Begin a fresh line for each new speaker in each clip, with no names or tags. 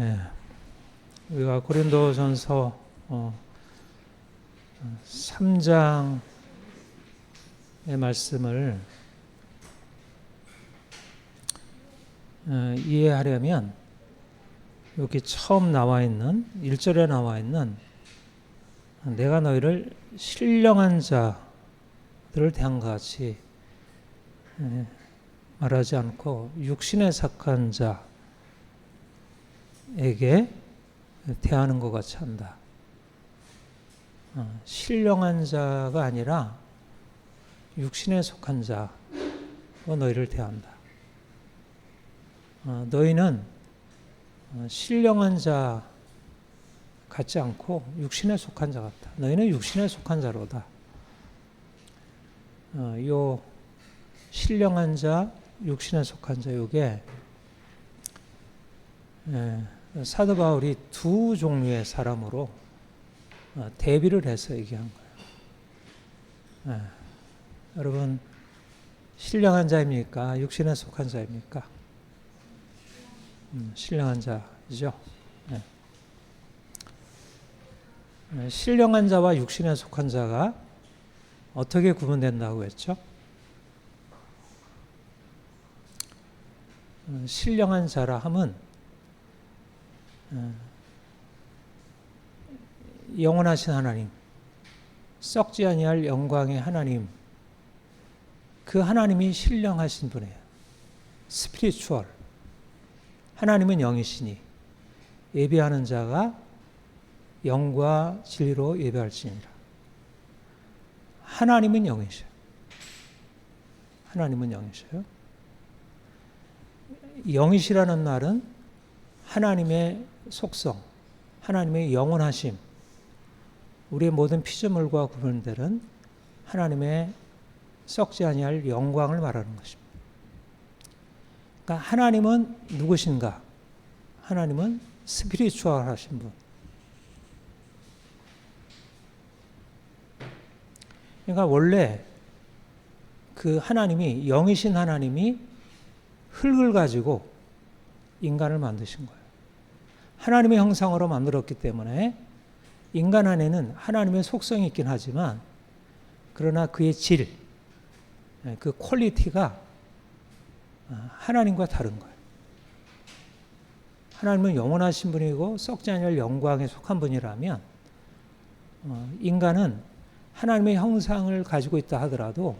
예, 우리가 고린도전서 3장의 말씀을 이해하려면 여기 처음 나와 있는 1절에 나와 있는 내가 너희를 신령한 자들을 대한 것 같이 말하지 않고 육신에 속한 자에게 대하는 것 같이 한다. 신령한 자가 아니라 육신에 속한 자와 너희를 대한다. 너희는 신령한 자 같지 않고 육신에 속한 자 같다. 너희는 육신에 속한 자로다. 요 신령한 자, 육신에 속한 자, 요게 사도 바울이 두 종류의 사람으로 대비를 해서 얘기한 거예요. 여러분, 신령한 자입니까? 육신에 속한 자입니까? 신령한 자이죠. 신령한 자와 육신에 속한 자가 어떻게 구분된다고 했죠? 신령한 자라 함은 영원하신 하나님, 썩지 아니할 영광의 하나님, 그 하나님이 신령하신 분이에요. 스피리추얼. 하나님은 영이시니 예배하는 자가 영과 진리로 예배할지니라. 하나님은 영이셔요. 하나님은 영이셔요. 영이시라는 말은 하나님의 속성, 하나님의 영원하심, 우리의 모든 피조물과 구분되는 하나님의 썩지 아니할 영광을 말하는 것입니다. 그러니까 하나님은 누구신가? 하나님은 스피리추얼하신 분. 그러니까 원래 그 하나님이, 영이신 하나님이 흙을 가지고 인간을 만드신 거예요. 하나님의 형상으로 만들었기 때문에 인간 안에는 하나님의 속성이 있긴 하지만 그러나 그의 질, 그 퀄리티가 하나님과 다른 거예요. 하나님은 영원하신 분이고 썩지 아니할 영광에 속한 분이라면 인간은 하나님의 형상을 가지고 있다 하더라도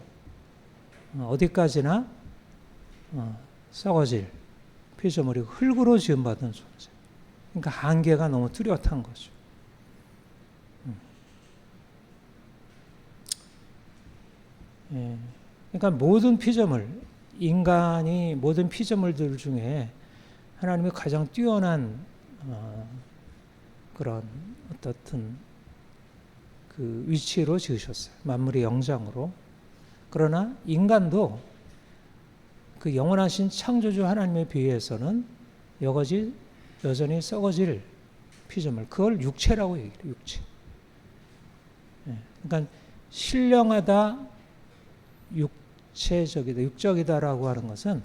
어디까지나 썩어질 피조물이고 흙으로 지음받은 존재. 그러니까 한계가 너무 뚜렷한 거죠. 그러니까 모든 피조물, 인간이 모든 피조물들 중에 하나님이 가장 뛰어난 그런 어떻든 그 위치로 지으셨어요. 만물의 영장으로. 그러나 인간도 그 영원하신 창조주 하나님에 비해서는 여전히 썩어질 피조물. 그걸 육체라고 얘기해요. 육체. 그러니까 신령하다, 육체적이다, 육적이다라고 하는 것은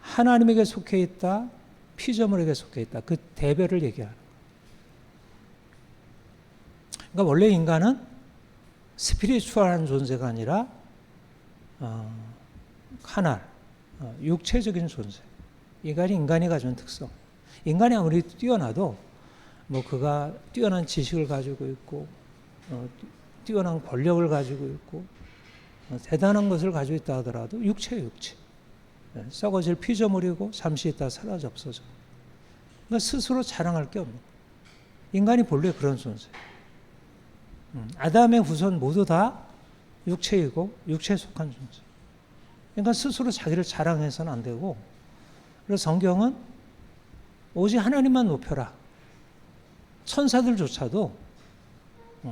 하나님에게 속해 있다, 피조물에게 속해 있다. 그 대별을 얘기하는 거예요. 그러니까 원래 인간은 스피리추얼한 존재가 아니라 카날, 육체적인 존재. 인간이 가진 특성. 인간이 아무리 뛰어나도 그가 뛰어난 지식을 가지고 있고 뛰어난 권력을 가지고 있고 대단한 것을 가지고 있다 하더라도 육체예요, 육체. 썩어질 피조물이고 잠시 있다 사라져 없어져. 그러니까 스스로 자랑할 게 없는 거예요. 인간이 본래 그런 존재. 아담의 후손 모두 다 육체이고 육체에 속한 존재. 그러니까 스스로 자기를 자랑해서는 안 되고, 그래서 성경은 오직 하나님만 높여라. 천사들조차도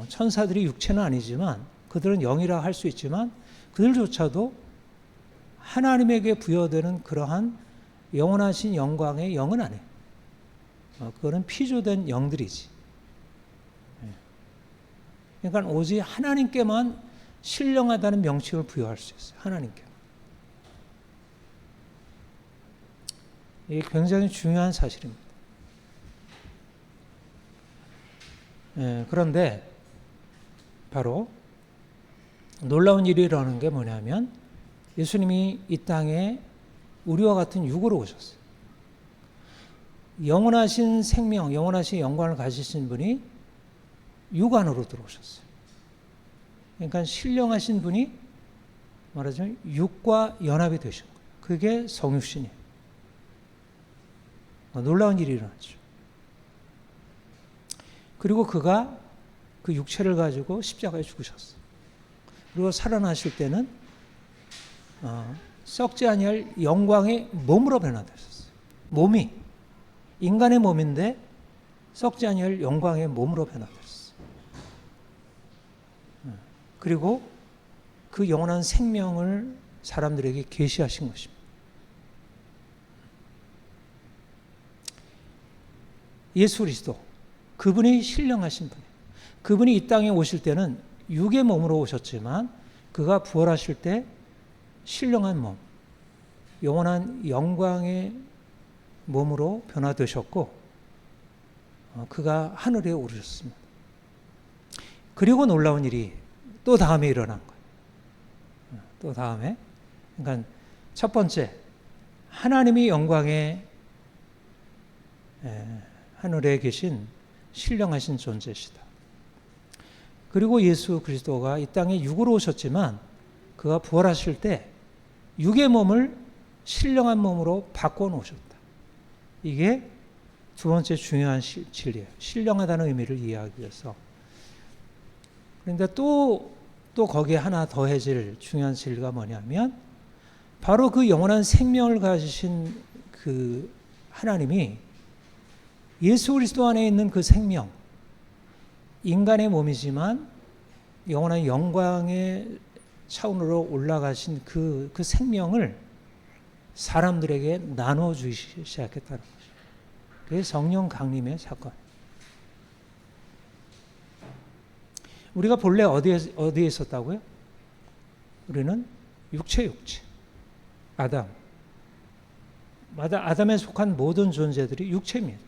천사들이 육체는 아니지만 그들은 영이라 할 수 있지만 그들조차도 하나님에게 부여되는 그러한 영원하신 영광의 영은 아니에요. 그거는 피조된 영들이지. 그러니까 오직 하나님께만 신령하다는 명칭을 부여할 수 있어요. 하나님께. 이게 굉장히 중요한 사실입니다. 그런데 바로 놀라운 일이 일어나는 게 뭐냐면 예수님이 이 땅에 우리와 같은 육으로 오셨어요. 영원하신 생명, 영원하신 영광을 가지신 분이 육 안으로 들어오셨어요. 그러니까 신령하신 분이 말하자면 육과 연합이 되신 거예요. 그게 성육신이에요. 놀라운 일이 일어났죠. 그리고 그가 그 육체를 가지고 십자가에 죽으셨어요. 그리고 살아나실 때는 썩지 아니할 영광의 몸으로 변화되셨어요. 몸이 인간의 몸인데 썩지 아니할 영광의 몸으로 변화되셨어요. 그리고 그 영원한 생명을 사람들에게 계시하신 것입니다. 예수 그리스도, 그분이 신령하신 분이에요. 그분이 이 땅에 오실 때는 육의 몸으로 오셨지만 그가 부활하실 때 신령한 몸, 영원한 영광의 몸으로 변화되셨고 그가 하늘에 오르셨습니다. 그리고 놀라운 일이 또 다음에 일어난 거예요. 또 다음에, 그러니까 첫 번째, 하나님이 영광의 하늘에 계신 신령하신 존재시다. 그리고 예수 그리스도가 이 땅에 육으로 오셨지만 그가 부활하실 때 육의 몸을 신령한 몸으로 바꿔 놓으셨다. 이게 두 번째 중요한 진리예요. 신령하다는 의미를 이해하기 위해서. 그런데 또 거기에 하나 더해질 중요한 진리가 뭐냐면 바로 그 영원한 생명을 가지신 그 하나님이 예수 그리스도 안에 있는 그 생명, 인간의 몸이지만 영원한 영광의 차원으로 올라가신 그 생명을 사람들에게 나눠주시기 시작했다는 것이죠. 그게 성령 강림의 사건. 우리가 본래 어디에 있었다고요? 우리는 육체. 아담에 속한 모든 존재들이 육체입니다.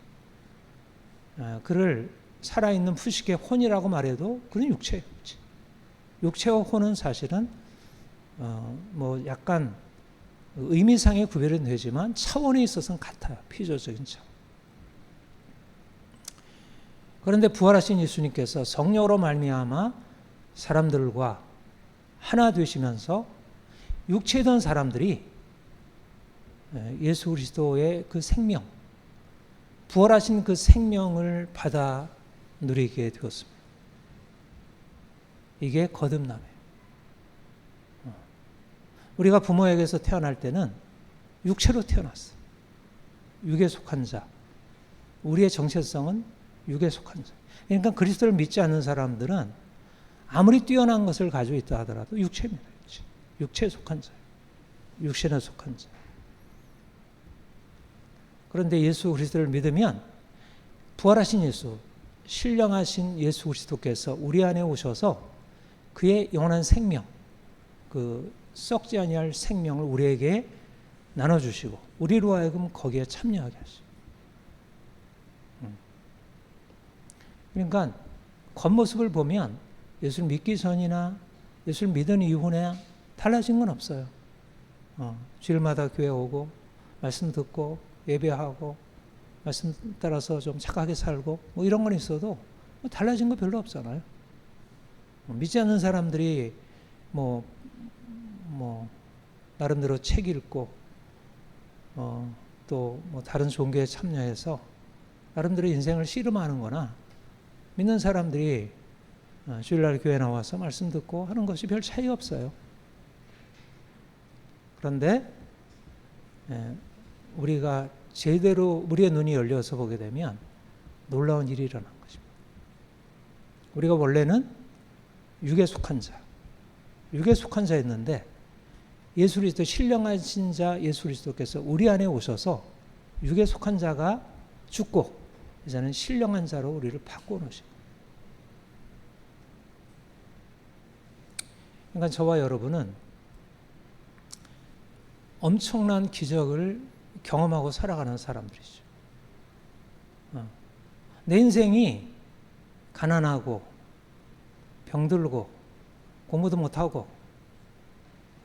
그를 살아있는 푸식의 혼이라고 말해도 그는 육체예요. 육체와 혼은 사실은 약간 의미상의 구별은 되지만 차원에 있어서는 같아요. 피조적인 차원. 그런데 부활하신 예수님께서 성령으로 말미암아 사람들과 하나 되시면서 육체던 사람들이 예수 그리스도의 그 생명, 부활하신 그 생명을 받아 누리게 되었습니다. 이게 거듭남이에요. 우리가 부모에게서 태어날 때는 육체로 태어났어요. 육에 속한 자. 우리의 정체성은 육에 속한 자. 그러니까 그리스도를 믿지 않는 사람들은 아무리 뛰어난 것을 가지고 있다 하더라도 육체입니다. 육체에 속한 자. 육신에 속한 자. 그런데 예수 그리스도를 믿으면 부활하신 예수, 신령하신 예수 그리스도께서 우리 안에 오셔서 그의 영원한 생명, 그 썩지 아니할 생명을 우리에게 나눠주시고 우리로 하여금 거기에 참여하게 하시고. 그러니까 겉모습을 보면 예수를 믿기 전이나 예수를 믿은 이후나 달라진 건 없어요. 주일마다 교회 오고 말씀 듣고 예배하고 말씀 따라서 좀 착하게 살고 이런 건 있어도 달라진 거 별로 없잖아요. 믿지 않는 사람들이 나름대로 책 읽고 또 다른 종교에 참여해서 나름대로 인생을 씨름하는 거나 믿는 사람들이 주일날 교회 나와서 말씀 듣고 하는 것이 별 차이 없어요. 그런데 우리가 제대로 우리의 눈이 열려서 보게 되면 놀라운 일이 일어난 것입니다. 우리가 원래는 육에 속한 자였는데 예수 그리스도 신령하신 자 예수 그리스도께서 우리 안에 오셔서 육에 속한 자가 죽고 이제는 신령한 자로 우리를 바꿔놓으신 거예요. 그러니까 저와 여러분은 엄청난 기적을 경험하고 살아가는 사람들이죠. 내 인생이 가난하고 병들고 공부도 못하고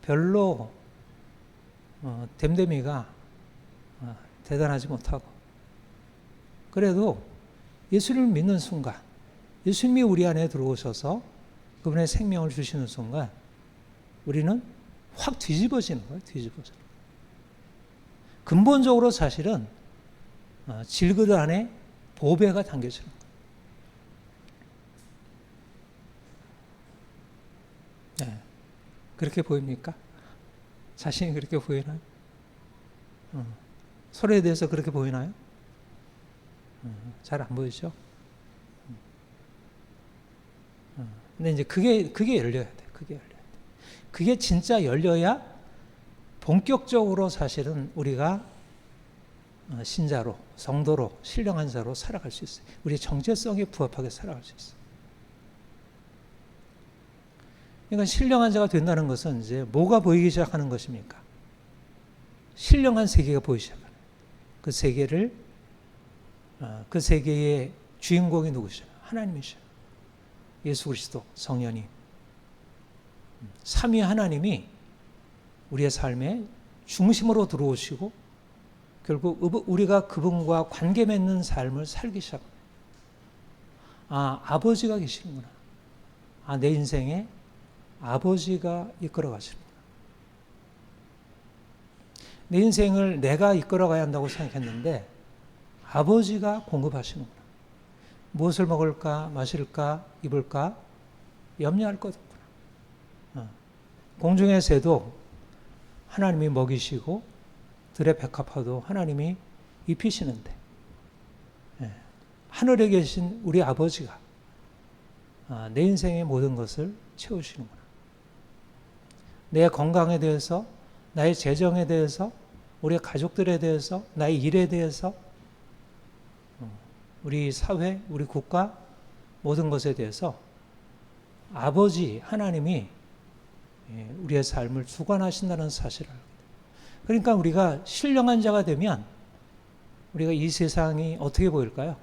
별로 됨됨이가 대단하지 못하고, 그래도 예수를 믿는 순간, 예수님이 우리 안에 들어오셔서 그분의 생명을 주시는 순간 우리는 확 뒤집어지는 거예요. 뒤집어져. 근본적으로 사실은 질그릇 안에 보배가 담겨지는 거예요. 네. 그렇게 보입니까? 자신이 그렇게 보이나요? 서로에 대해서 그렇게 보이나요? 잘 안 보이죠? 근데 이제 그게 열려야 돼. 그게 열려야 돼. 그게 진짜 열려야 본격적으로 사실은 우리가 신자로, 성도로, 신령한 자로 살아갈 수 있어요. 우리의 정체성에 부합하게 살아갈 수 있어요. 그러니까 신령한 자가 된다는 것은 이제 뭐가 보이기 시작하는 것입니까? 신령한 세계가 보이기 시작하는. 그 세계를, 그 세계의 주인공이 누구시죠? 하나님이시죠. 예수 그리스도, 성령님. 삼위 하나님이 우리의 삶의 중심으로 들어오시고 결국 우리가 그분과 관계 맺는 삶을 살기 시작합니다. 아버지가 계시는구나. 내 인생에 아버지가 이끌어 가시는구나. 내 인생을 내가 이끌어 가야 한다고 생각했는데 아버지가 공급하시는구나. 무엇을 먹을까, 마실까, 입을까 염려할 것 없구나. 공중의 새도 하나님이 먹이시고 들의 백합화도 하나님이 입히시는데, 하늘에 계신 우리 아버지가 내 인생의 모든 것을 채우시는구나. 내 건강에 대해서, 나의 재정에 대해서, 우리 가족들에 대해서, 나의 일에 대해서, 우리 사회, 우리 국가 모든 것에 대해서 아버지 하나님이 우리의 삶을 주관하신다는 사실을 알게 돼요. 그러니까 우리가 신령한 자가 되면 우리가 이 세상이 어떻게 보일까요?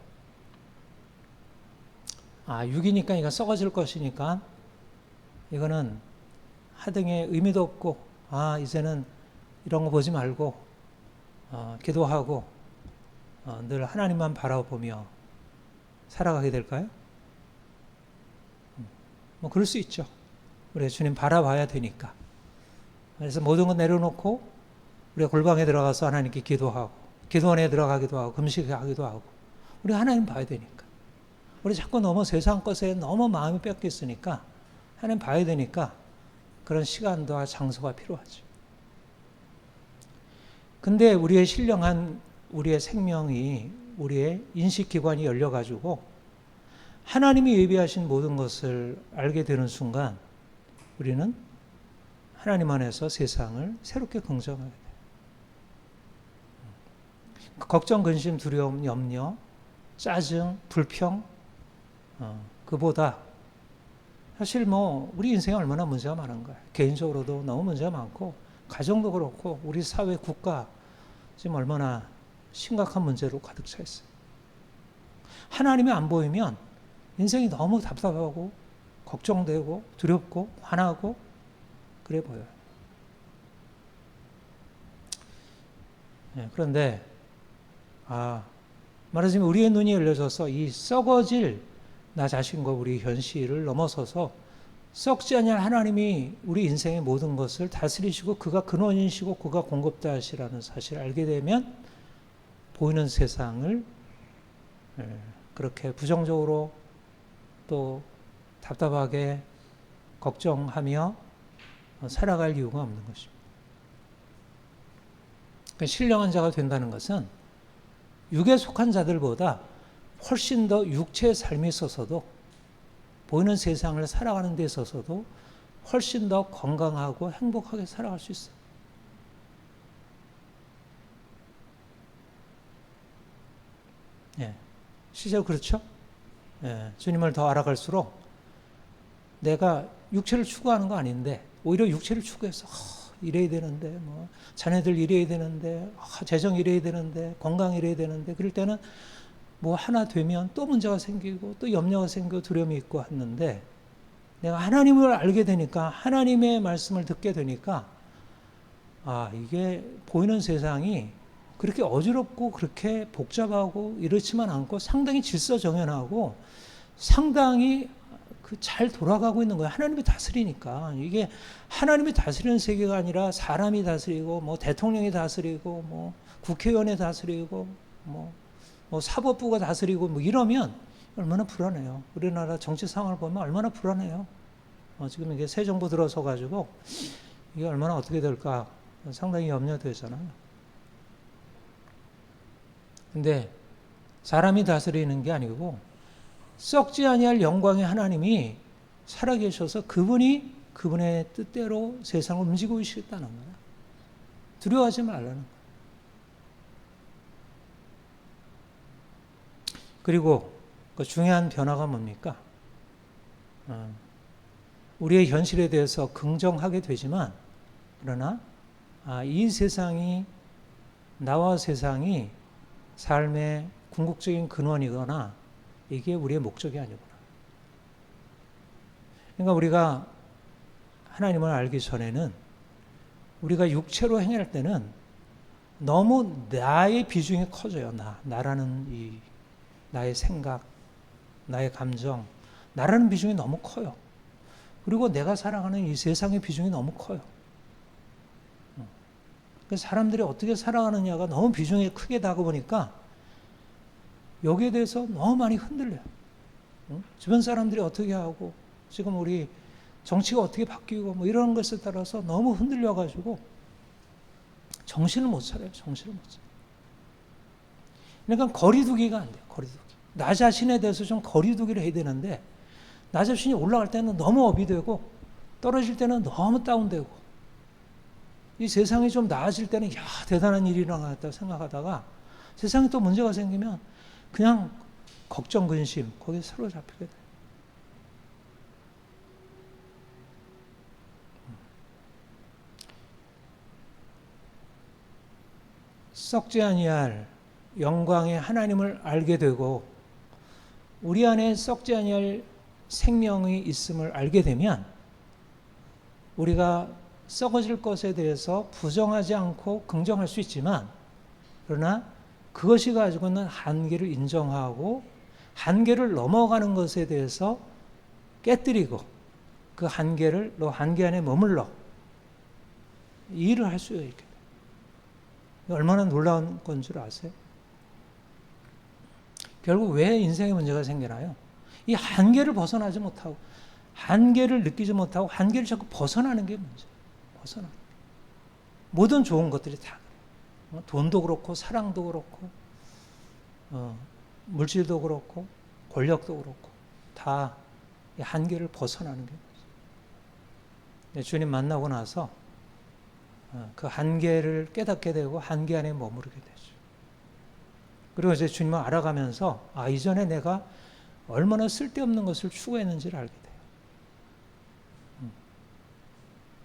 육이니까 이거 썩어질 것이니까 이거는 하등의 의미도 없고, 이제는 이런 거 보지 말고 기도하고 늘 하나님만 바라보며 살아가게 될까요? 뭐 그럴 수 있죠. 우리가 주님 바라봐야 되니까. 그래서 모든 건 내려놓고 우리가 골방에 들어가서 하나님께 기도하고, 기도원에 들어가기도 하고, 금식하기도 하고, 우리 하나님 봐야 되니까. 우리 자꾸 너무 세상 것에 너무 마음이 뺏겼으니까 하나님 봐야 되니까 그런 시간과 장소가 필요하죠. 근데 우리의 신령한 우리의 생명이, 우리의 인식기관이 열려가지고 하나님이 예비하신 모든 것을 알게 되는 순간 우리는 하나님 안에서 세상을 새롭게 긍정하게 돼요. 걱정, 근심, 두려움, 염려, 짜증, 불평, 그보다 사실 우리 인생에 얼마나 문제가 많은 거예요. 개인적으로도 너무 문제가 많고, 가정도 그렇고, 우리 사회, 국가 지금 얼마나 심각한 문제로 가득 차 있어요. 하나님이 안 보이면 인생이 너무 답답하고, 걱정되고, 두렵고, 화나고, 그래 보여요. 그런데, 말하자면 우리의 눈이 열려져서 이 썩어질 나 자신과 우리 현실을 넘어서서 썩지 않을 하나님이 우리 인생의 모든 것을 다스리시고 그가 근원이시고 그가 공급자시라는 사실을 알게 되면 보이는 세상을 그렇게 부정적으로 또 답답하게 걱정하며 살아갈 이유가 없는 것입니다. 그러니까 신령한 자가 된다는 것은 육에 속한 자들보다 훨씬 더 육체의 삶에 있어서도, 보이는 세상을 살아가는 데 있어서도 훨씬 더 건강하고 행복하게 살아갈 수 있어요. 실제로 그렇죠? 주님을 더 알아갈수록 내가 육체를 추구하는 거 아닌데 오히려 육체를 추구해서 이래야 되는데, 자녀들 이래야 되는데, 재정 이래야 되는데, 건강 이래야 되는데, 그럴 때는 뭐 하나 되면 또 문제가 생기고 또 염려가 생기고 두려움이 있고 했는데 내가 하나님을 알게 되니까 하나님의 말씀을 듣게 되니까 이게 보이는 세상이 그렇게 어지럽고 그렇게 복잡하고 이렇지만 않고 상당히 질서정연하고 상당히 잘 돌아가고 있는 거예요. 하나님이 다스리니까. 이게 하나님이 다스리는 세계가 아니라 사람이 다스리고 뭐 대통령이 다스리고 뭐 국회의원이 다스리고 뭐 사법부가 다스리고 뭐 이러면 얼마나 불안해요. 우리나라 정치 상황을 보면 얼마나 불안해요. 지금 이게 새 정부 들어서 가지고 이게 얼마나 어떻게 될까 상당히 염려되잖아요. 근데 사람이 다스리는 게 아니고 썩지 아니할 영광의 하나님이 살아계셔서 그분이 그분의 뜻대로 세상을 움직이고 계시겠다는 거예요. 두려워하지 말라는 거예요. 그리고 그 중요한 변화가 뭡니까? 우리의 현실에 대해서 긍정하게 되지만 그러나 이 세상이 나와 세상이 삶의 궁극적인 근원이거나 이게 우리의 목적이 아니구나. 그러니까 우리가 하나님을 알기 전에는 우리가 육체로 행할 때는 너무 나의 비중이 커져요. 나라는 나의 생각, 나의 감정, 나라는 비중이 너무 커요. 그리고 내가 살아가는 이 세상의 비중이 너무 커요. 사람들이 어떻게 살아가느냐가 너무 비중이 크게 다가 보니까 여기에 대해서 너무 많이 흔들려요. 주변 사람들이 어떻게 하고 지금 우리 정치가 어떻게 바뀌고 뭐 이런 것에 따라서 너무 흔들려가지고 정신을 못 차려요. 정신을 못 차려요. 그러니까 거리두기가 안 돼요. 거리두기. 나 자신에 대해서 좀 거리두기를 해야 되는데 나 자신이 올라갈 때는 너무 업이 되고 떨어질 때는 너무 다운되고 이 세상이 좀 나아질 때는 대단한 일이 일어났다 생각하다가 세상에 또 문제가 생기면 그냥 걱정, 근심 거기에 사로잡히게 돼요. 썩지 아니할 영광의 하나님을 알게 되고 우리 안에 썩지 아니할 생명이 있음을 알게 되면 우리가 썩어질 것에 대해서 부정하지 않고 긍정할 수 있지만 그러나 그것이 가지고 있는 한계를 인정하고 한계를 넘어가는 것에 대해서 깨뜨리고 그 한계 안에 머물러 이 일을 할 수 있게 돼요. 얼마나 놀라운 건 줄 아세요? 결국 왜 인생에 문제가 생기나요? 이 한계를 벗어나지 못하고 한계를 느끼지 못하고 한계를 자꾸 벗어나는 게 문제예요. 벗어나. 모든 좋은 것들이 다 그래요. 돈도 그렇고 사랑도 그렇고 물질도 그렇고 권력도 그렇고 다 이 한계를 벗어나는 게 문제예요. 주님 만나고 나서 그 한계를 깨닫게 되고 한계 안에 머무르게 되죠. 그리고 이제 주님을 알아가면서 이전에 내가 얼마나 쓸데없는 것을 추구했는지를 알게 돼요.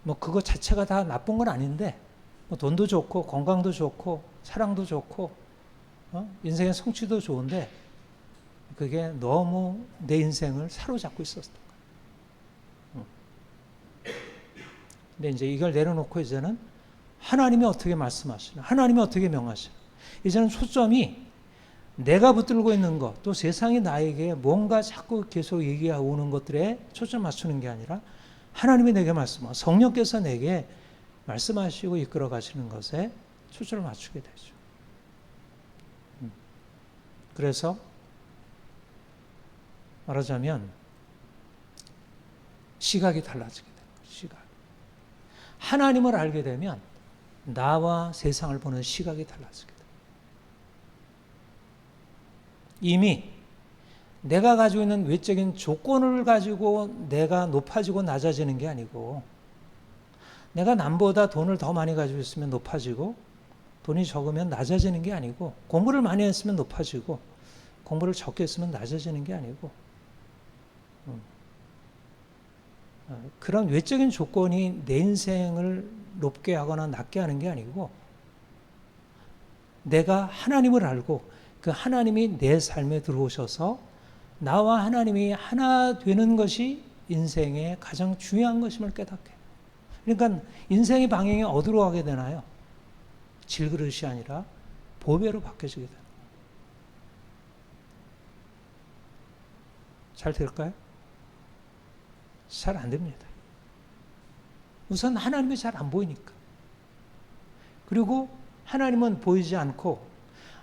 뭐 그거 자체가 다 나쁜 건 아닌데 뭐 돈도 좋고 건강도 좋고 사랑도 좋고 인생의 성취도 좋은데 그게 너무 내 인생을 사로잡고 있었던 거예요. 근데 이제 이걸 내려놓고 이제는 하나님이 어떻게 말씀하시나 하나님이 어떻게 명하시나 이제는 초점이 내가 붙들고 있는 것, 또 세상이 나에게 뭔가 자꾸 계속 얘기하고 오는 것들에 초점 맞추는 게 아니라 하나님이 내게 말씀하시고 성령께서 내게 말씀하시고 이끌어 가시는 것에 초점을 맞추게 되죠. 그래서 말하자면 시각이 달라지게 돼요. 시각. 하나님을 알게 되면 나와 세상을 보는 시각이 달라지게 돼요. 이미 내가 가지고 있는 외적인 조건을 가지고 내가 높아지고 낮아지는 게 아니고 내가 남보다 돈을 더 많이 가지고 있으면 높아지고 돈이 적으면 낮아지는 게 아니고 공부를 많이 했으면 높아지고 공부를 적게 했으면 낮아지는 게 아니고 그런 외적인 조건이 내 인생을 높게 하거나 낮게 하는 게 아니고 내가 하나님을 알고 그 하나님이 내 삶에 들어오셔서 나와 하나님이 하나 되는 것이 인생의 가장 중요한 것임을 깨닫게 해요. 그러니까 인생의 방향이 어디로 가게 되나요? 질그릇이 아니라 보배로 바뀌어지게 돼요. 잘 될까요? 잘 안 됩니다. 우선 하나님이 잘 안 보이니까. 그리고 하나님은 보이지 않고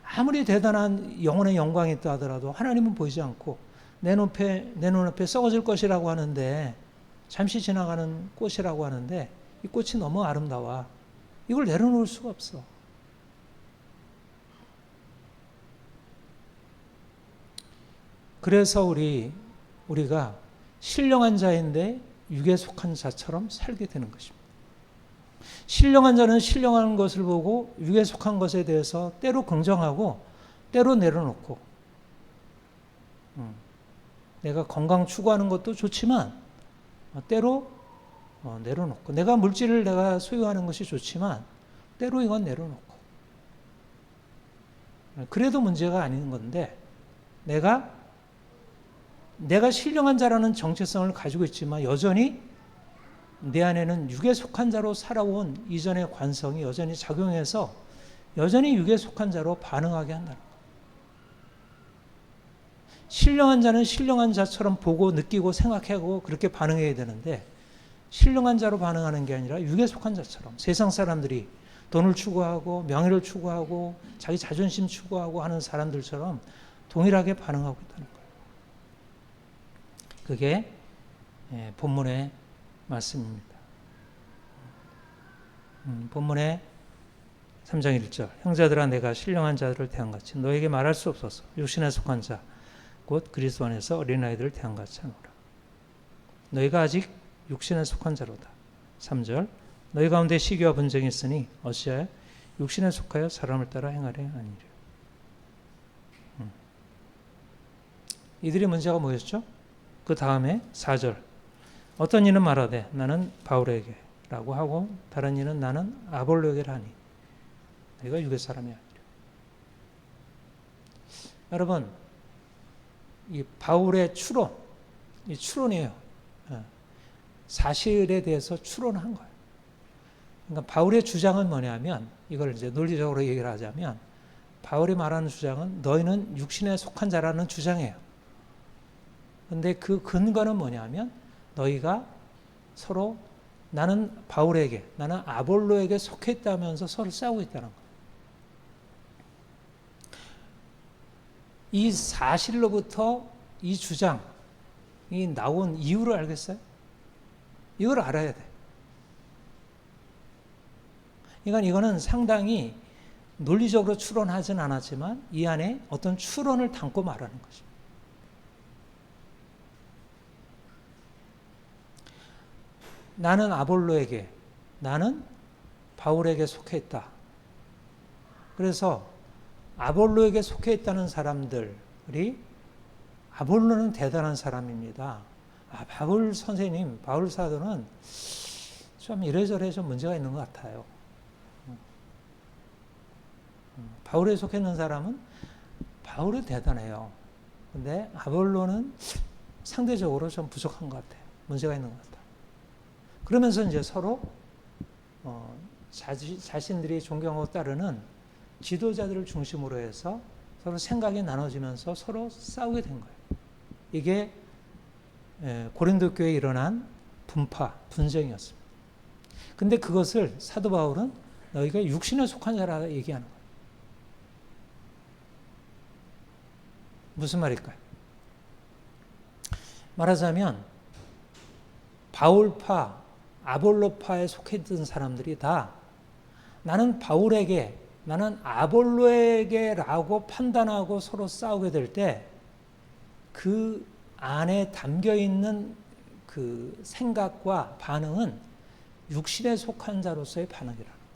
아무리 대단한 영혼의 영광이 있다 하더라도 하나님은 보이지 않고 내 눈앞에 썩어질 것이라고 하는데, 잠시 지나가는 꽃이라고 하는데 이 꽃이 너무 아름다워. 이걸 내려놓을 수가 없어. 그래서 우리가 신령한 자인데 육에 속한 자처럼 살게 되는 것입니다. 신령한 자는 신령한 것을 보고 육에 속한 것에 대해서 때로 긍정하고 때로 내려놓고, 내가 건강 추구하는 것도 좋지만 때로 내려놓고, 내가 물질을 내가 소유하는 것이 좋지만 때로 이건 내려놓고, 그래도 문제가 아닌 건데, 내가 신령한 자라는 정체성을 가지고 있지만 여전히 내 안에는 육에 속한 자로 살아온 이전의 관성이 여전히 작용해서 여전히 육에 속한 자로 반응하게 한다는 거예요. 신령한 자는 신령한 자처럼 보고 느끼고 생각하고 그렇게 반응해야 되는데, 신령한 자로 반응하는 게 아니라 육에 속한 자처럼 세상 사람들이 돈을 추구하고 명예를 추구하고 자기 자존심 추구하고 하는 사람들처럼 동일하게 반응하고 있다는 거예요. 그게 본문의 말씀입니다. 본문의 3장 1절, 형제들아 내가 신령한 자들을 대한같이 너에게 말할 수 없어서 육신에 속한 자 곧 그리스도 안에서 어린아이들을 대한같이 하노라. 너희가 아직 육신에 속한 자로다. 3절, 너희 가운데 시기와 분쟁이 있으니 어찌하여 육신에 속하여 사람을 따라 행하려 하니라. 이들의 문제가 뭐였죠? 그 다음에 4절, 어떤 이는 말하되 나는 바울에게 라고 하고 다른 이는 나는 아볼로에게 하니 내가 육의 사람이 아니라. 여러분, 이 바울의 추론, 이 추론이에요. 사실에 대해서 추론한 거예요. 그러니까 바울의 주장은 뭐냐면, 이걸 이제 논리적으로 얘기를 하자면, 바울이 말하는 주장은 너희는 육신에 속한 자라는 주장이에요. 근데 그 근거는 뭐냐면, 너희가 서로 나는 바울에게, 나는 아볼로에게 속해 있다면서 서로 싸우고 있다는 거예요. 이 사실로부터 이 주장이 나온 이유를 알겠어요? 이걸 알아야 돼. 그러니까 이거는 상당히 논리적으로 추론하진 않았지만 이 안에 어떤 추론을 담고 말하는 것입니다. 나는 아볼로에게, 나는 바울에게 속해 있다. 그래서 아볼로에게 속해 있다는 사람들이, 아볼로는 대단한 사람입니다. 바울 선생님, 바울 사도는 좀 이래저래 좀 문제가 있는 것 같아요. 바울에 속해 있는 사람은 바울이 대단해요. 근데 아볼로는 상대적으로 좀 부족한 것 같아요. 문제가 있는 것 같아요. 그러면서 이제 서로 자신들이 존경하고 따르는 지도자들을 중심으로 해서 서로 생각이 나눠지면서 서로 싸우게 된 거예요. 이게 고린도 교회에 일어난 분쟁이었습니다. 근데 그것을 사도 바울은 너희가 육신에 속한 자라 얘기하는 거예요. 무슨 말일까요? 말하자면 바울파, 아볼로파에 속해 있던 사람들이 다 나는 바울에게, 나는 아볼로에게라고 판단하고 서로 싸우게 될 때 그 안에 담겨 있는 그 생각과 반응은 육신에 속한 자로서의 반응이라는 거예요.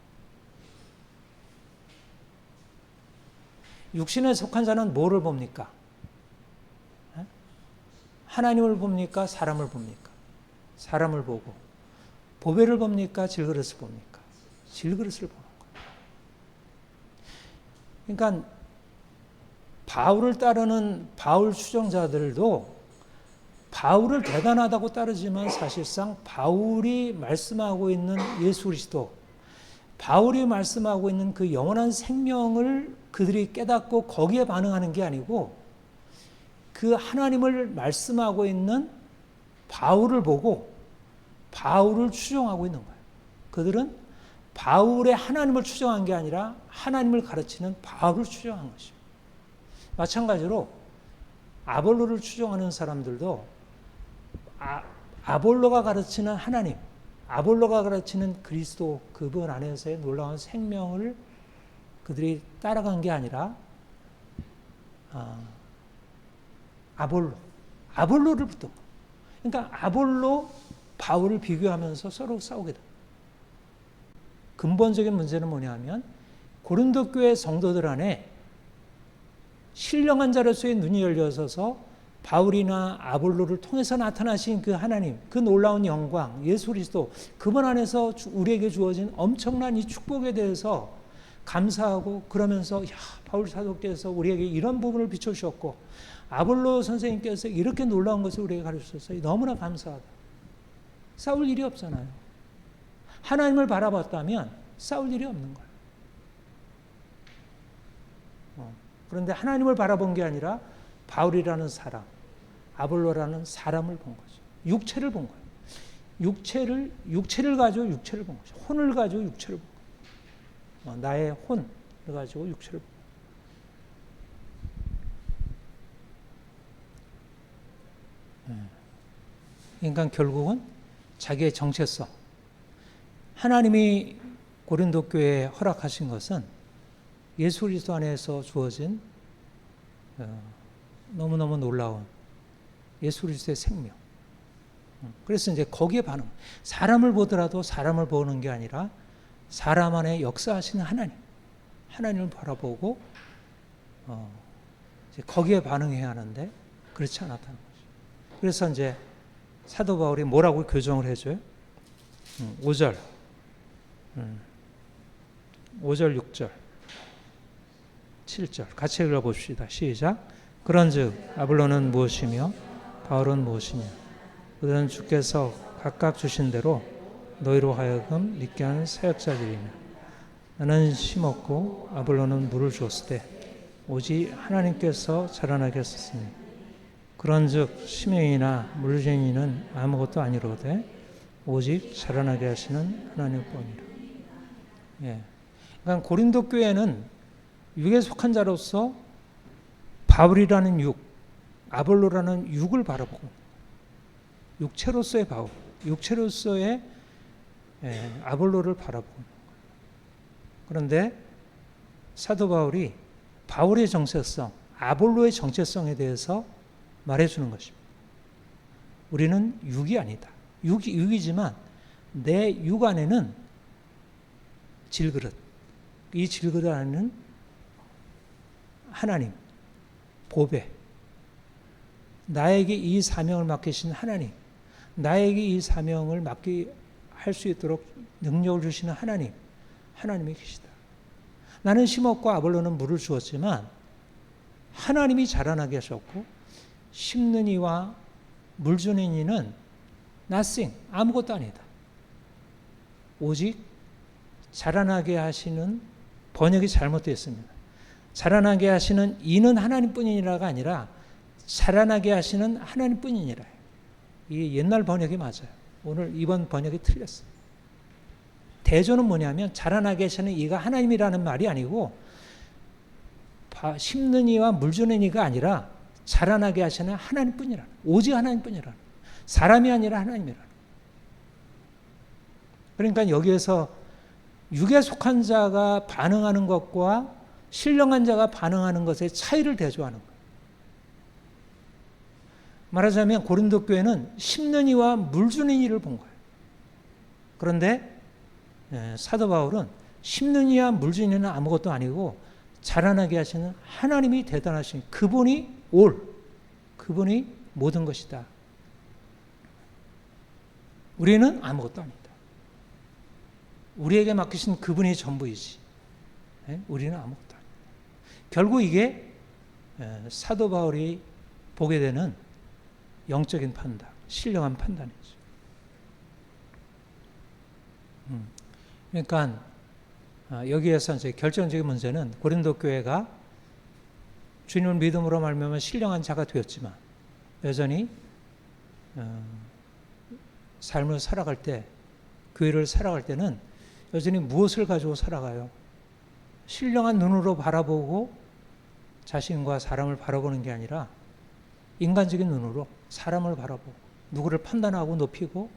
육신에 속한 자는 뭐를 봅니까? 하나님을 봅니까? 사람을 봅니까? 사람을 보고. 보배를 봅니까? 질그릇을 봅니까? 질그릇을 보는 거예요. 그러니까 바울을 따르는 바울 추종자들도 바울을 대단하다고 따르지만 사실상 바울이 말씀하고 있는 예수 그리스도, 바울이 말씀하고 있는 그 영원한 생명을 그들이 깨닫고 거기에 반응하는 게 아니고 그 하나님을 말씀하고 있는 바울을 보고 바울을 추종하고 있는 거예요. 그들은 바울의 하나님을 추종한 게 아니라 하나님을 가르치는 바울을 추종한 것입니다. 마찬가지로 아볼로를 추종하는 사람들도 아볼로가 가르치는 하나님, 아볼로가 가르치는 그리스도, 그분 안에서의 놀라운 생명을 그들이 따라간 게 아니라 아볼로를 붙든 거예요. 그러니까 아볼로, 바울을 비교하면서 서로 싸우게 됩니다. 근본적인 문제는 뭐냐면 고린도 교회 성도들 안에 신령한 자로서의 눈이 열려서서 바울이나 아볼로를 통해서 나타나신 그 하나님, 그 놀라운 영광, 예수 그리스도, 그분 안에서 우리에게 주어진 엄청난 이 축복에 대해서 감사하고 그러면서 바울 사도께서 우리에게 이런 부분을 비춰주셨고 아볼로 선생님께서 이렇게 놀라운 것을 우리에게 가르치셨어요. 너무나 감사하다. 싸울 일이 없잖아요. 하나님을 바라봤다면 싸울 일이 없는 거예요. 그런데 하나님을 바라본 게 아니라 바울이라는 사람, 아볼로라는 사람을 본 거죠. 육체를 본 거예요. 육체를 가지고 육체를 본 거죠. 혼을 가지고 육체를 본 거예요. 나의 혼을 가지고 육체를 본 거예요. 인간 결국은 자기의 정체성, 하나님이 고린도 교회에 허락하신 것은 예수 그리스도 안에서 주어진 너무너무 놀라운 예수 그리스도의 생명. 그래서 이제 거기에 반응. 사람을 보더라도 사람을 보는 게 아니라 사람 안에 역사하시는 하나님을 바라보고 이제 거기에 반응해야 하는데 그렇지 않았다는 거죠. 그래서 이제 사도 바울이 뭐라고 교정을 해줘요? 5절, 6절, 7절 같이 읽어봅시다. 시작. 그런즉 아볼로는 무엇이며 바울은 무엇이냐? 그들은 주께서 각각 주신 대로 너희로 하여금 믿게 하는 사역자들이며 나는 심었고 아볼로는 물을 주었을 때 오직 하나님께서 자라나게 하셨으니 그런즉 심령이나 물쟁이는 아무것도 아니로되 오직 자라나게 하시는 하나님뿐이라. 그러니까 고린도 교회는 육에 속한 자로서 바울이라는 육, 아볼로라는 육을 바라보고 육체로서의 바울, 육체로서의 아볼로를 바라보고 그런데 사도 바울이 바울의 정체성, 아볼로의 정체성에 대해서 말해주는 것입니다. 우리는 육이 아니다. 육이지만 내 육 안에는 질그릇, 이 질그릇 안에는 하나님, 보배, 나에게 이 사명을 맡기신 하나님, 나에게 이 사명을 맡게 할 수 있도록 능력을 주시는 하나님이 계시다. 나는 심었고 아볼로는 물을 주었지만 하나님이 자라나게 하셨고 심는 이와 물 주는 이는 nothing, 아무것도 아니다. 오직 자라나게 하시는, 번역이 잘못되어 있습니다. 자라나게 하시는 이는 하나님뿐이니라가 아니라 자라나게 하시는 하나님뿐이니라. 이게 옛날 번역이 맞아요. 오늘 이번 번역이 틀렸어요. 대조는 뭐냐면 자라나게 하시는 이가 하나님이라는 말이 아니고 심는 이와 물 주는 이가 아니라 자라나게 하시는 하나님뿐이라. 오직 하나님뿐이라. 사람이 아니라 하나님이라. 그러니까 여기에서 육에 속한 자가 반응하는 것과 신령한 자가 반응하는 것의 차이를 대조하는 거예요. 말하자면 고린도 교회는 심는 이와 물 주는 이를 본 거예요. 그런데 사도 바울은 심는 이와 물 주는 이는 아무것도 아니고 자라나게 하시는 하나님이 대단하신 그분이 그분이 모든 것이다. 우리는 아무것도 아니다. 우리에게 맡기신 그분이 전부이지. 우리는 아무것도 아니다. 결국 이게 사도 바울이 보게 되는 영적인 판단, 신령한 판단이죠. 그러니까 여기에서 이제 결정적인 문제는 고린도 교회가 주님을 믿음으로 말미암아 신령한 자가 되었지만 여전히 삶을 살아갈 때, 교회를 살아갈 때는 여전히 무엇을 가지고 살아가요? 신령한 눈으로 바라보고 자신과 사람을 바라보는 게 아니라 인간적인 눈으로 사람을 바라보고 누구를 판단하고 높이고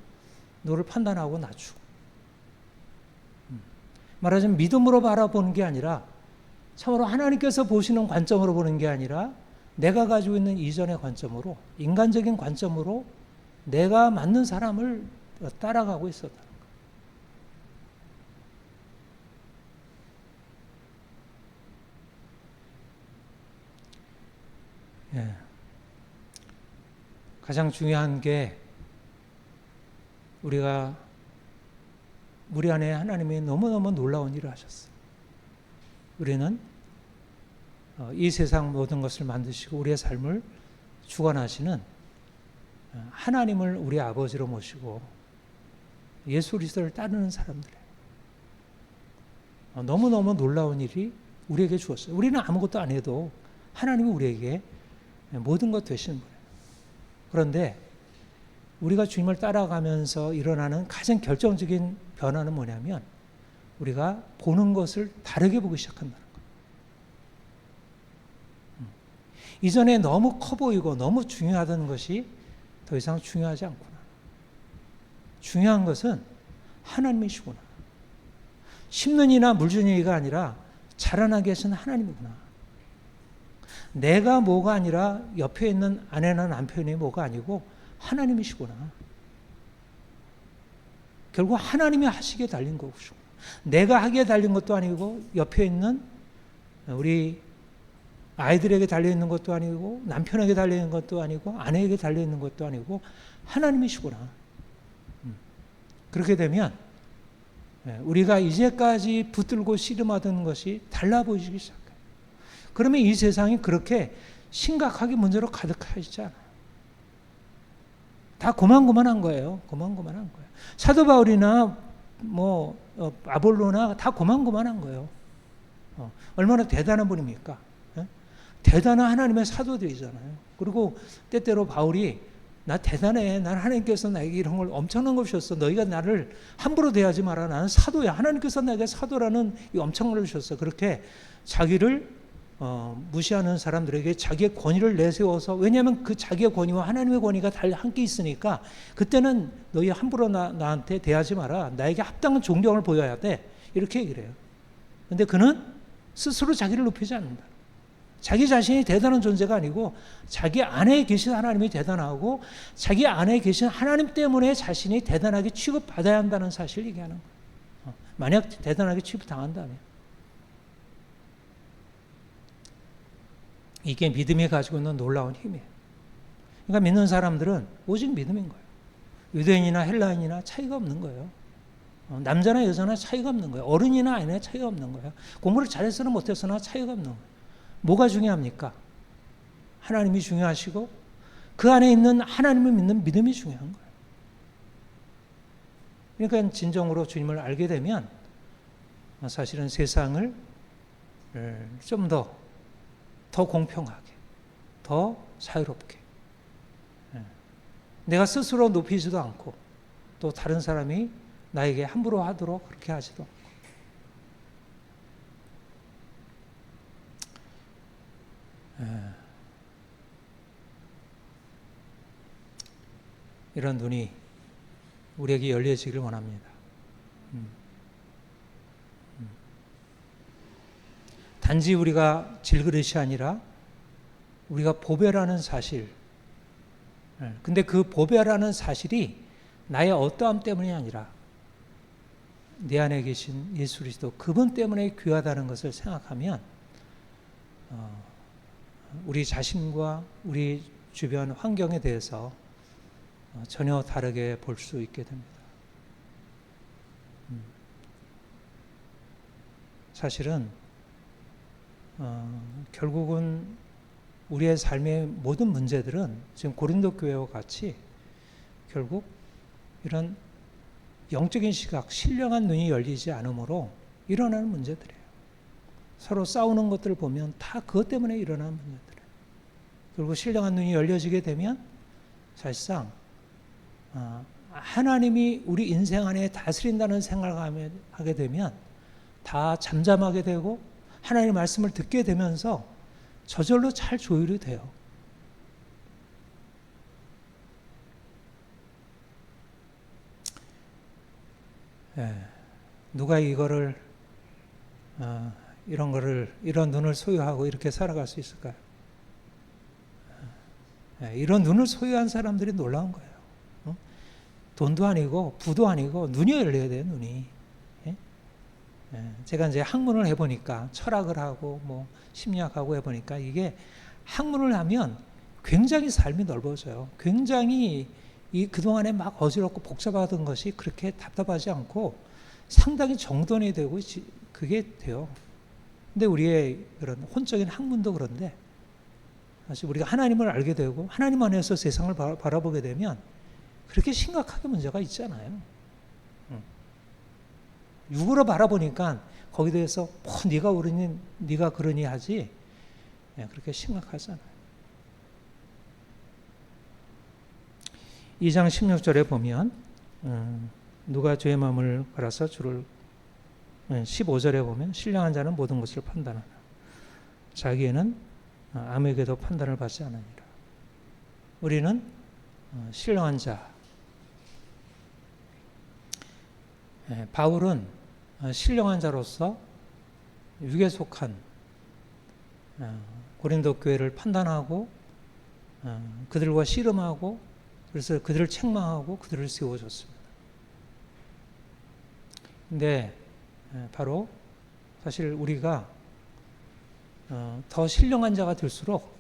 누구를 판단하고 낮추고, 말하자면 믿음으로 바라보는 게 아니라 참으로 하나님께서 보시는 관점으로 보는 게 아니라 내가 가지고 있는 이전의 관점으로, 인간적인 관점으로 내가 맞는 사람을 따라가고 있었다는 거예요. 예. 가장 중요한 게 우리 안에 하나님이 너무너무 놀라운 일을 하셨어요. 우리는 이 세상 모든 것을 만드시고 우리의 삶을 주관하시는 하나님을 우리 아버지로 모시고 예수 그리스도를 따르는 사람들이에요. 너무너무 놀라운 일이 우리에게 주었어요. 우리는 아무것도 안 해도 하나님이 우리에게 모든 것 되시는 분이에요. 그런데 우리가 주님을 따라가면서 일어나는 가장 결정적인 변화는 뭐냐면 우리가 보는 것을 다르게 보기 시작한다는 거예요. 이전에 너무 커 보이고 너무 중요하던 것이 더 이상 중요하지 않구나. 중요한 것은 하나님이시구나. 심는 이나 물 주는 이가 아니라 자라나게 하신 하나님이구나. 내가 뭐가 아니라 옆에 있는 아내나 남편이 뭐가 아니고 하나님이시구나. 결국 하나님이 하시기에 달린 거고, 내가 하기에 달린 것도 아니고 옆에 있는 우리 아이들에게 달려있는 것도 아니고 남편에게 달려있는 것도 아니고 아내에게 달려있는 것도 아니고 하나님이시구나. 그렇게 되면 우리가 이제까지 붙들고 씨름하던 것이 달라 보이기 시작해요. 그러면 이 세상이 그렇게 심각하게 문제로 가득하지 않아요. 다 고만고만한 거예요. 고만고만한 거예요. 사도 바울이나 아볼로나 다 고만고만한 거예요. 얼마나 대단한 분입니까? 대단한 하나님의 사도들이잖아요. 그리고 때때로 바울이 나 대단해. 난 하나님께서 나에게 이런 걸 엄청난 걸 주셨어. 너희가 나를 함부로 대하지 마라. 나는 사도야. 하나님께서 나에게 사도라는 이 엄청난 걸 주셨어. 그렇게 자기를 무시하는 사람들에게 자기의 권위를 내세워서, 왜냐하면 그 자기의 권위와 하나님의 권위가 함께 있으니까 그때는 너희 함부로 나한테 대하지 마라. 나에게 합당한 존경을 보여야 돼. 이렇게 얘기를 해요. 그런데 그는 스스로 자기를 높이지 않는다. 자기 자신이 대단한 존재가 아니고 자기 안에 계신 하나님이 대단하고 자기 안에 계신 하나님 때문에 자신이 대단하게 취급받아야 한다는 사실을 얘기하는 거예요. 만약 대단하게 취급당한다면. 이게 믿음이 가지고 있는 놀라운 힘이에요. 그러니까 믿는 사람들은 오직 믿음인 거예요. 유대인이나 헬라인이나 차이가 없는 거예요. 남자나 여자나 차이가 없는 거예요. 어른이나 아이나 차이가 없는 거예요. 공부를 잘했으나 못했으나 차이가 없는 거예요. 뭐가 중요합니까? 하나님이 중요하시고 그 안에 있는 하나님을 믿는 믿음이 중요한 거예요. 그러니까 진정으로 주님을 알게 되면 사실은 세상을 좀 더 공평하게, 더 자유롭게, 내가 스스로 높이지도 않고 또 다른 사람이 나에게 함부로 하도록 그렇게 하지도 않고. 이런 눈이 우리에게 열려지기를 원합니다. 단지 우리가 질그릇이 아니라 우리가 보배라는 사실, 근데 그 보배라는 사실이 나의 어떠함 때문이 아니라 내 안에 계신 예수 그리스도 그분 때문에 귀하다는 것을 생각하면 우리 자신과 우리 주변 환경에 대해서 전혀 다르게 볼 수 있게 됩니다. 결국은 우리의 삶의 모든 문제들은 지금 고린도 교회와 같이 결국 이런 영적인 시각, 신령한 눈이 열리지 않으므로 일어나는 문제들이에요. 서로 싸우는 것들을 보면 다 그것 때문에 일어나는 문제들이에요. 그리고 신령한 눈이 열려지게 되면 사실상 하나님이 우리 인생 안에 다스린다는 생각을 하게 되면 다 잠잠하게 되고 하나님의 말씀을 듣게 되면서 저절로 잘 조율이 돼요. 누가 이거를 이런 눈을 소유하고 이렇게 살아갈 수 있을까요? 이런 눈을 소유한 사람들이 놀라운 거예요. 돈도 아니고 부도 아니고 눈이 열려야 돼요. 눈이. 제가 이제 학문을 해보니까 철학을 하고 뭐 심리학하고 해보니까 이게 학문을 하면 굉장히 삶이 넓어져요. 굉장히 이 그동안에 막 어지럽고 복잡하던 것이 그렇게 답답하지 않고 상당히 정돈이 되고 그게 돼요. 근데 우리의 그런 혼적인 학문도 그런데 사실 우리가 하나님을 알게 되고 하나님 안에서 세상을 바라보게 되면 그렇게 심각하게 문제가 있잖아요. 육으로 바라보니까 거기에 대해서 네가 그러니 네가 그러니 하지 그렇게 심각하잖아요. 2장 16절에 보면 누가 죄의 마음을 갈아서 주를 15절에 보면 신령한 자는 모든 것을 판단하나 자기에는 아무에게도 판단을 받지 않으니라. 우리는 신령한 자. 바울은 신령한 자로서 육에 속한 고린도 교회를 판단하고 그들과 씨름하고 그래서 그들을 책망하고 그들을 세워줬습니다. 근데 바로 사실 우리가 더 신령한 자가 될수록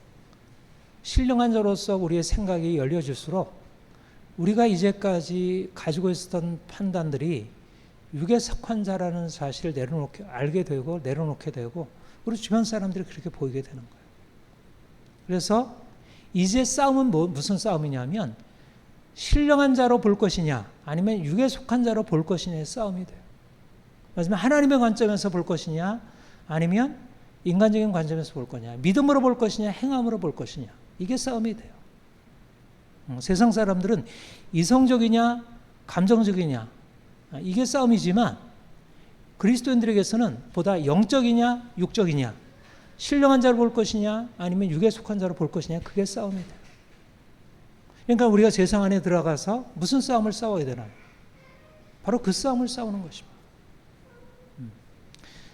신령한 자로서 우리의 생각이 열려질수록 우리가 이제까지 가지고 있었던 판단들이 육에 속한 자라는 사실을 알게 되고 내려놓게 되고 우리 주변 사람들이 그렇게 보이게 되는 거예요. 그래서 이제 싸움은 무슨 싸움이냐면 신령한 자로 볼 것이냐 아니면 육에 속한 자로 볼 것이냐의 싸움이 돼요. 마지막 하나님의 관점에서 볼 것이냐 아니면 인간적인 관점에서 볼 거냐 믿음으로 볼 것이냐 행함으로 볼 것이냐 이게 싸움이 돼요. 세상 사람들은 이성적이냐 감정적이냐 이게 싸움이지만 그리스도인들에게서는 보다 영적이냐 육적이냐 신령한 자로 볼 것이냐 아니면 육에 속한 자로 볼 것이냐 그게 싸움이 돼요. 그러니까 우리가 세상 안에 들어가서 무슨 싸움을 싸워야 되나요? 바로 그 싸움을 싸우는 것입니다.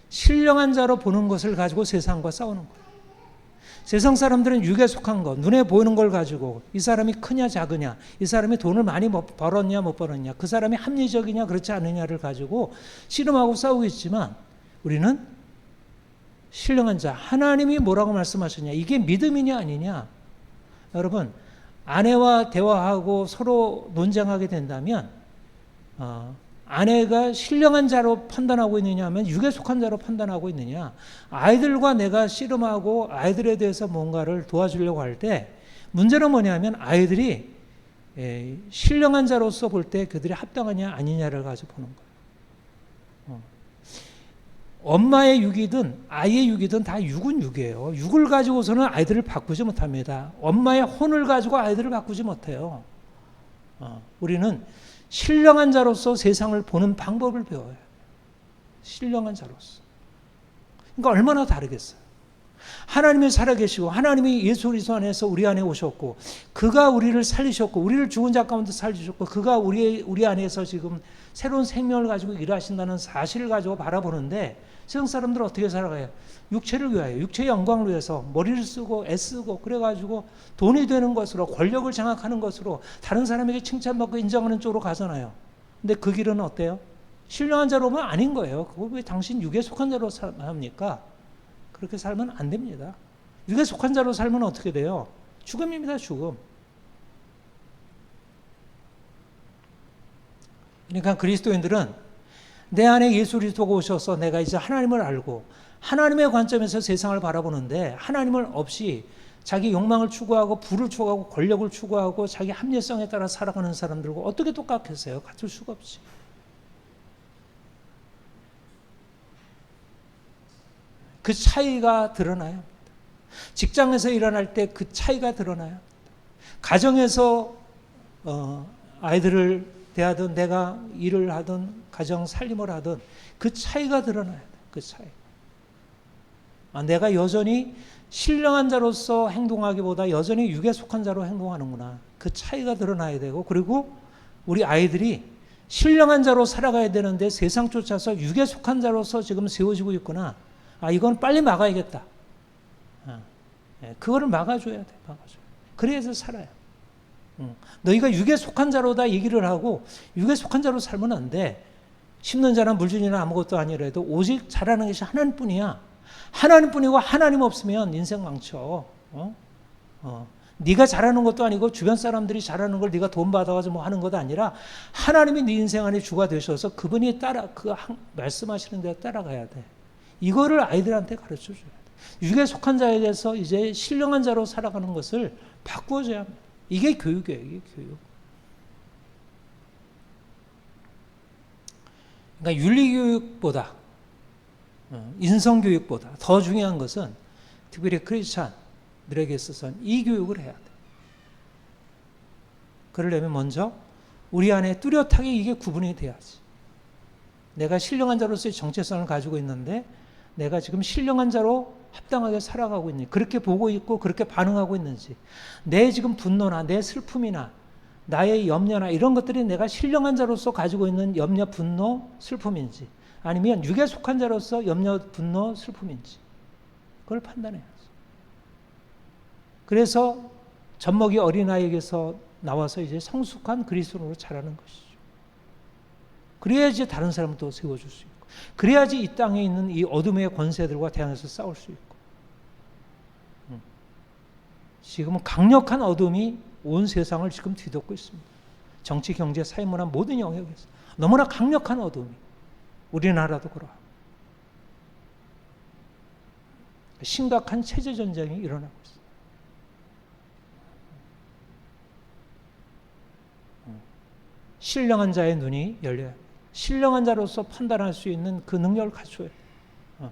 신령한 자로 보는 것을 가지고 세상과 싸우는 거예요. 세상 사람들은 육에 속한 것, 눈에 보이는 걸 가지고 이 사람이 크냐 작으냐, 이 사람이 돈을 많이 벌었냐 못 벌었냐, 그 사람이 합리적이냐 그렇지 않느냐를 가지고 씨름하고 싸우고 있지만 우리는 신령한 자, 하나님이 뭐라고 말씀하셨냐, 이게 믿음이냐 아니냐. 여러분 아내와 대화하고 서로 논쟁하게 된다면 아내가 신령한 자로 판단하고 있느냐 하면 육에 속한 자로 판단하고 있느냐. 아이들과 내가 씨름하고 아이들에 대해서 뭔가를 도와주려고 할 때 문제는 뭐냐면 아이들이 신령한 자로서 볼 때 그들이 합당하냐 아니냐를 가지고 보는 거예요. 엄마의 육이든 아이의 육이든 다 육은 육이에요. 육을 가지고서는 아이들을 바꾸지 못합니다. 엄마의 혼을 가지고 아이들을 바꾸지 못해요. 우리는 신령한 자로서 세상을 보는 방법을 배워요. 신령한 자로서. 그러니까 얼마나 다르겠어요. 하나님이 살아계시고 하나님이 예수 그리스도 안에서 우리 안에 오셨고 그가 우리를 살리셨고 우리를 죽은 자 가운데 살리셨고 그가 우리 안에서 지금 새로운 생명을 가지고 일하신다는 사실을 가지고 바라보는데 세상 사람들은 어떻게 살아가요? 육체를 위하여, 육체의 영광을 위해서 머리를 쓰고 애쓰고 그래가지고 돈이 되는 것으로 권력을 장악하는 것으로 다른 사람에게 칭찬받고 인정하는 쪽으로 가잖아요. 근데 그 길은 어때요? 신령한 자로는 아닌 거예요. 그거 왜 당신 육에 속한 자로 합니까? 그렇게 살면 안 됩니다. 육에 속한 자로 살면 어떻게 돼요? 죽음입니다. 죽음. 그러니까 그리스도인들은 내 안에 예수 그리스도가 오셔서 내가 이제 하나님을 알고 하나님의 관점에서 세상을 바라보는데 하나님을 없이 자기 욕망을 추구하고 부를 추구하고 권력을 추구하고 자기 합리성에 따라 살아가는 사람들과 어떻게 똑같겠어요? 같을 수가 없지. 그 차이가 드러나야 합니다. 직장에서 일어날 때 그 차이가 드러나야 합니다. 가정에서 아이들을 대하든 내가 일을 하든 가정 살림을 하든 그 차이가 드러나야 돼. 그 차이. 내가 여전히 신령한 자로서 행동하기보다 여전히 육에 속한 자로 행동하는구나. 그 차이가 드러나야 되고, 그리고 우리 아이들이 신령한 자로 살아가야 되는데 세상 쫓아서 육에 속한 자로서 지금 세워지고 있구나. 이건 빨리 막아야겠다. 그거를 막아줘야 돼. 막아줘야. 그래서 살아요. 너희가 육에 속한 자로다 얘기를 하고 육에 속한 자로 살면 안 돼. 심는 자나 물주니는 아무것도 아니라도 오직 잘하는 것이 하나님뿐이야. 하나님뿐이고 하나님 없으면 인생 망쳐. 네가 잘하는 것도 아니고 주변 사람들이 잘하는 걸 네가 돈 받아가지고 뭐 하는 것도 아니라 하나님이 네 인생 안에 주가 되셔서 그분이 말씀하시는 대로 따라가야 돼. 이거를 아이들한테 가르쳐 줘야 돼. 육에 속한 자에 대해서 이제 신령한 자로 살아가는 것을 바꾸어줘야 합니다. 이게 교육이에요. 이게 교육. 그러니까 윤리교육보다 인성교육보다 더 중요한 것은 특별히 크리스찬들에게 있어서는 이 교육을 해야 돼. 그러려면 먼저 우리 안에 뚜렷하게 이게 구분이 돼야지. 내가 신령한 자로서의 정체성을 가지고 있는데 내가 지금 신령한 자로 합당하게 살아가고 있는지, 그렇게 보고 있고 그렇게 반응하고 있는지, 내 지금 분노나 내 슬픔이나 나의 염려나 이런 것들이 내가 신령한 자로서 가지고 있는 염려, 분노, 슬픔인지, 아니면 육에 속한 자로서 염려, 분노, 슬픔인지 그걸 판단해야지. 그래서 젖먹이 어린아이에게서 나와서 이제 성숙한 그리스도인으로 자라는 것이죠. 그래야지 다른 사람도 세워줄 수 있고, 그래야지 이 땅에 있는 이 어둠의 권세들과 대항해서 싸울 수 있고. 지금은 강력한 어둠이 온 세상을 지금 뒤덮고 있습니다. 정치, 경제, 사회, 문화 모든 영역에서 너무나 강력한 어둠이, 우리나라도 그러하고 심각한 체제 전쟁이 일어나고 있습니다. 신령한 자의 눈이 열려야 합니다. 신령한 자로서 판단할 수 있는 그 능력을 갖춰야 돼요.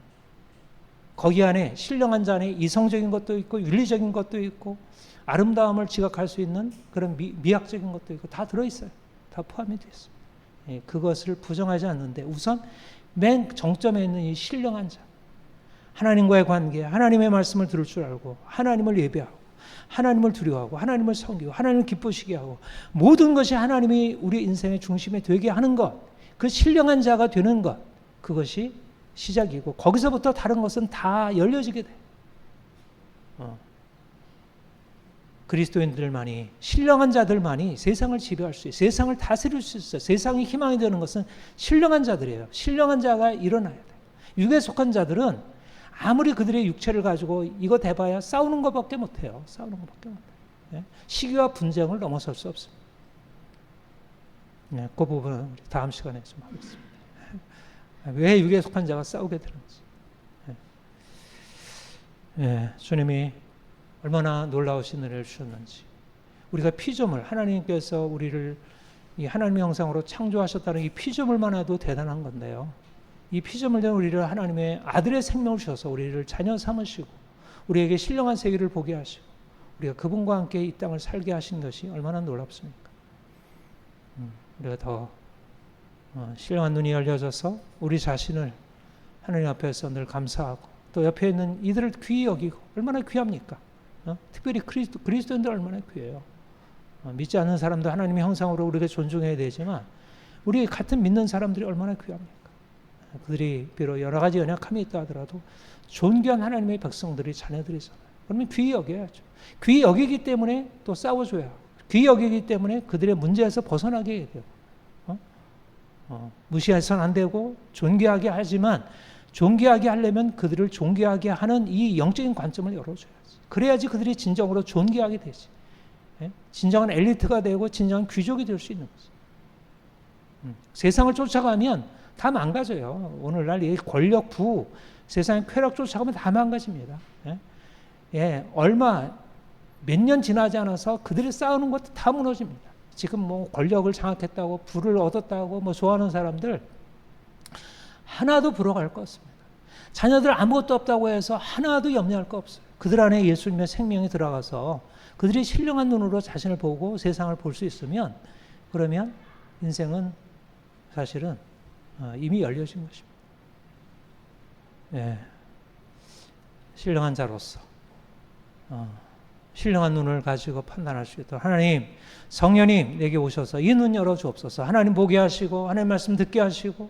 거기 안에 신령한 자 안에 이성적인 것도 있고 윤리적인 것도 있고 아름다움을 지각할 수 있는 그런 미학적인 것도 있고 다 들어있어요. 다 포함이 되어 있습니다. 예, 그것을 부정하지 않는데 우선 맨 정점에 있는 이 신령한 자, 하나님과의 관계, 하나님의 말씀을 들을 줄 알고 하나님을 예배하고 하나님을 두려워하고 하나님을 섬기고 하나님을 기쁘시게 하고 모든 것이 하나님이 우리 인생의 중심에 되게 하는 것, 그 신령한 자가 되는 것, 그것이 시작이고 거기서부터 다른 것은 다 열려지게 돼. 그리스도인들만이, 신령한 자들만이 세상을 지배할 수 있어요. 세상을 다스릴 수 있어요. 세상이 희망이 되는 것은 신령한 자들이에요. 신령한 자가 일어나야 돼요. 육에 속한 자들은 아무리 그들의 육체를 가지고 이거 대봐야 싸우는 것밖에 못해요. 싸우는 것밖에 못해요. 시기와 분쟁을 넘어설 수 없습니다. 그 부분은 우리 다음 시간에 좀 하겠습니다. 왜 육에 속한 자가 싸우게 되는지. 주님이 얼마나 놀라우신 은혜를 주셨는지, 우리가 피조물, 하나님께서 우리를 이 하나님의 형상으로 창조하셨다는 이 피조물만 해도 대단한 건데요. 이 피조물된 우리를 하나님의 아들의 생명을 주셔서 우리를 자녀 삼으시고 우리에게 신령한 세계를 보게 하시고 우리가 그분과 함께 이 땅을 살게 하신 것이 얼마나 놀랍습니까? 우리가 더 신령한 눈이 열려져서 우리 자신을 하나님 앞에서 늘 감사하고 또 옆에 있는 이들을 귀히 여기고, 얼마나 귀합니까? 특별히 그리스도인들 얼마나 귀해요. 믿지 않는 사람도 하나님의 형상으로 우리가 존중해야 되지만 우리 같은 믿는 사람들이 얼마나 귀합니까? 그들이 비록 여러 가지 연약함이 있다 하더라도 존귀한 하나님의 백성들이 자녀들이잖아요. 그러면 귀히 여겨야죠. 귀히 여기기 때문에 또 싸워줘야 하고, 귀히 여기기 때문에 그들의 문제에서 벗어나게 해야 돼요. 무시해서는 안 되고 존귀하게 하지만 존귀하게 하려면 그들을 존귀하게 하는 이 영적인 관점을 열어줘야지. 그래야지 그들이 진정으로 존귀하게 되지. 진정한 엘리트가 되고 진정한 귀족이 될 수 있는 거지. 세상을 쫓아가면 다 망가져요. 오늘날 이 권력, 부, 세상의 쾌락 쫓아가면 다 망가집니다. 몇 년 지나지 않아서 그들이 쌓아놓은 것도 다 무너집니다. 지금 뭐 권력을 장악했다고 부를 얻었다고 뭐 좋아하는 사람들 하나도 부러워할 거 없습니다. 자녀들 아무것도 없다고 해서 하나도 염려할 거 없어요. 그들 안에 예수님의 생명이 들어가서 그들이 신령한 눈으로 자신을 보고 세상을 볼 수 있으면, 그러면 인생은 사실은 이미 열려진 것입니다. 예. 신령한 자로서 신령한 눈을 가지고 판단할 수 있도록 하나님, 성령님 내게 오셔서 이 눈 열어주옵소서. 하나님 보게 하시고 하나님 말씀 듣게 하시고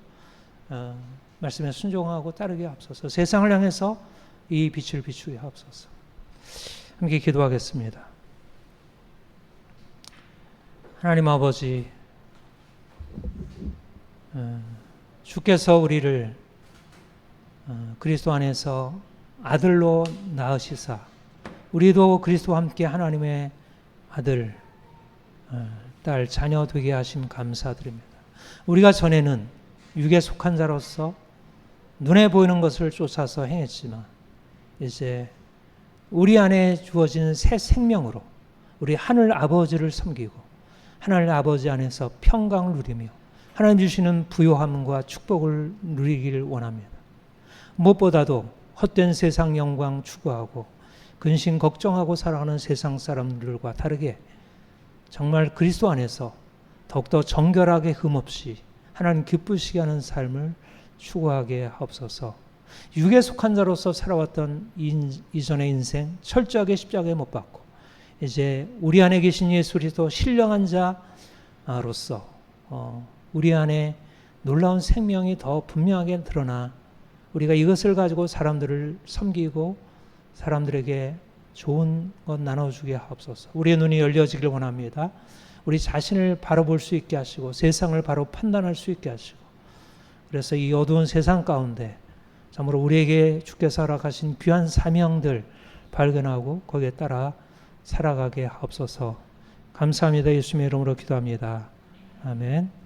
말씀에 순종하고 따르게 하옵소서. 세상을 향해서 이 빛을 비추게 하옵소서. 함께 기도하겠습니다. 하나님 아버지, 주께서 우리를 그리스도 안에서 아들로 낳으시사 우리도 그리스도와 함께 하나님의 아들, 딸, 자녀 되게 하심 감사드립니다. 우리가 전에는 육에 속한 자로서 눈에 보이는 것을 쫓아서 행했지만 이제 우리 안에 주어진 새 생명으로 우리 하늘 아버지를 섬기고 하늘 아버지 안에서 평강을 누리며 하나님 주시는 부요함과 축복을 누리기를 원합니다. 무엇보다도 헛된 세상 영광 추구하고 근심 걱정하고 살아가는 세상 사람들과 다르게 정말 그리스도 안에서 더욱더 정결하게 흠없이 하나님 기쁘시게 하는 삶을 추구하게 하옵소서. 육에 속한 자로서 살아왔던 이전의 인생 철저하게 십자가에 못 박고 이제 우리 안에 계신 예수 그리스도 신령한 자로서 우리 안에 놀라운 생명이 더 분명하게 드러나 우리가 이것을 가지고 사람들을 섬기고 사람들에게 좋은 것 나눠주게 하옵소서. 우리의 눈이 열려지길 원합니다. 우리 자신을 바로 볼 수 있게 하시고 세상을 바로 판단할 수 있게 하시고, 그래서 이 어두운 세상 가운데 참으로 우리에게 주께서 허락하신 귀한 사명들 발견하고 거기에 따라 살아가게 하옵소서. 감사합니다. 예수님의 이름으로 기도합니다. 아멘.